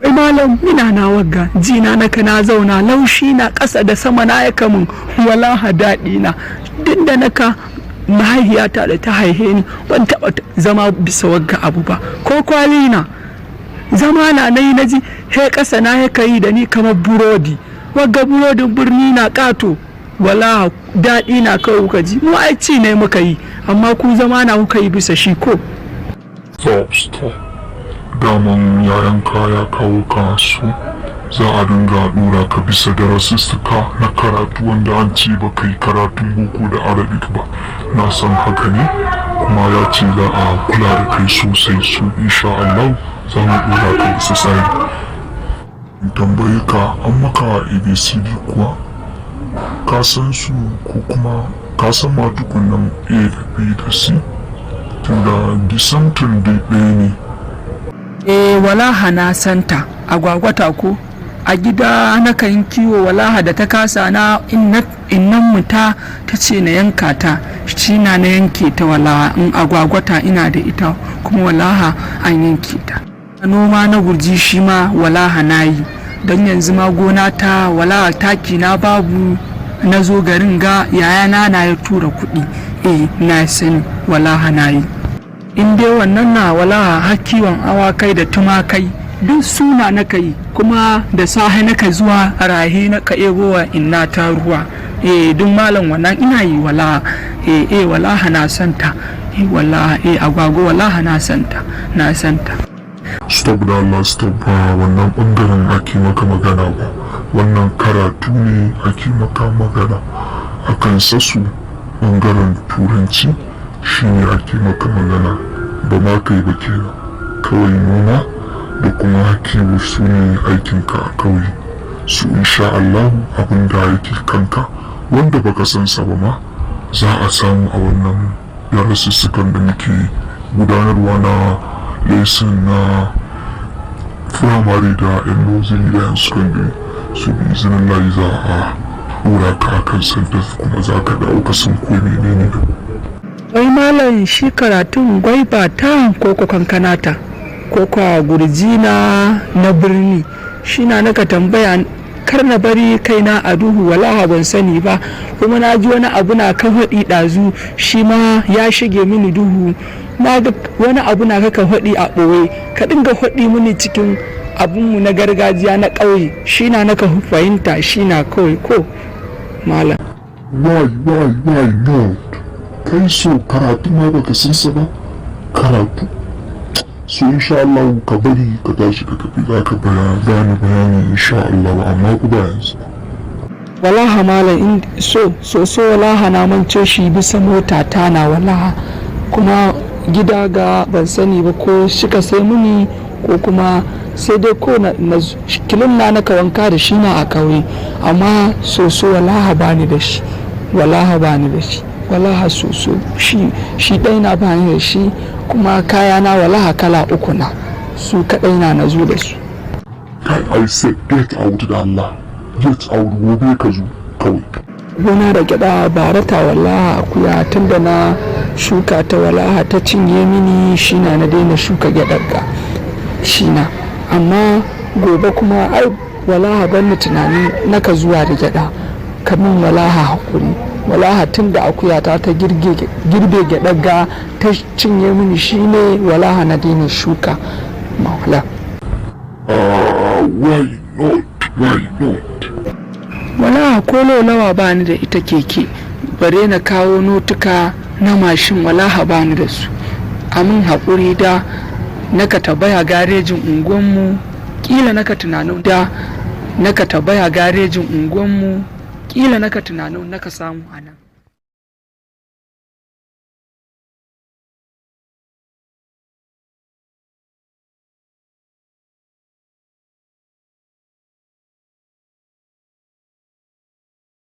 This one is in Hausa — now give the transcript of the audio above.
Ai malam ina na wagga jina naka na zauna laushi na ƙasa da sama na ya kamun walaha daɗi na duk da naka mahaifiyata da ta haihe ni ban taɓa zama bisa wagga abu ba ko kwali na zama na na ji he ƙasa na ya kai da ni kamar burodi wagga burodin birni na ƙato wala daɗi na kawai kuka ji mu ai ci ne muka yi amma ku zama na kuka yi bisa shi ko stop daman yayan kaya kawo kasu za a dinga dora ka bisa darasussuka na karatu wanda an ce ba kai karatun boko da arabic ba na san haka ne kuma ya ce za a kula da kai sosai su insha Allah za mu dora ka bisa sai tambaye ka an maka abcd kuwa ka san su ko kuma ka san ma tukunan a da b da c tunda disamtin dai ɗaya ne. Walaha na santa agwagwata ko a gida na kan kiwo walaha da ta kasa na innan mu ta ce na yanka ta shi na yanke ta walaha in agwagwata ina da ita kuma walaha an yanke ta noma na gurji shi ma walaha na yi don yanzu ma gona ta walaha taki na babu na zo garin ga yayana na ya tura kuɗi na sani walaha na yi in dai wannan na walaha har kiwon awakai da tumakai duk suna na kai kuma da sahi naka zuwa rahi na ka ebowa inna ta ruwa duk malam wannan ina yi walaha walaha na santa walaha agwago walaha na santa stop da Allah stop ba wannan bangaren ake maka magana ba wannan karatu ne ake maka magana akan sasu bangaren turanci shine ake maka magana ba ma kai ba kenan kawai noma da kuma kiwo su ne aikinka a kauye su insha Allah abin da yake kanka wanda baka san sa ba ma za a samu a wannan darasussukan da muke gudanarwa na lesson na firamare da yan nursery da yan secondary su bi izinin layi za a hura ka akan sanda kuma za ka dawo ka san ko menene da wai malam shi karatun gwaiba ta ko kankana ta ko kwa gurji na birni shi na naka tambaya kar na bari kaina a duhu walaha ban sani ba kuma na ji wani abu na kan haɗi ɗazu shi ma ya shige mini duhu na ga wani abu na kaka haɗi a ɓoye ka dinga haɗi mini cikin abunmu na gargajiya na ƙauye shi na naka fahimta shi na kawai ko malam why no kai so karatu ma baka san sa ba karatu so insha Allah ka bari ka tashi ka tafi za ka bayani insha Allah amma ku ba yanzu walaha malam in so walaha na mance shi bisa mota ta na walaha kuma gida ga ban sani ba ko shika sai muni ko kuma sai dai ko na kilin na naka wanka da shi na a kauye amma so walaha bani da shi walaha soso shi ɗai na bani da shi kuma kaya na walaha kala uku na su kaɗai na zo da su I said get out da Allah get out gobe ka zo kawai gona da gyaɗa barata walaha akuya tunda na shuka ta walaha ta cinye mini shi na daina shuka gyaɗar ga shi na amma gobe kuma ai walaha ban tunani naka zuwa da gyaɗa kamin walaha hakuri walaha tun da akuyata ta girbe gyaɗaga ta cinye mini shine walaha na daina shuka mawala why not walaha ko nawa bani da ita keke bare na kawo notuka na mashin walaha bani da su amin haƙuri da naka tabaya garejin unguwanmu kila naka tunanin naka samu a nan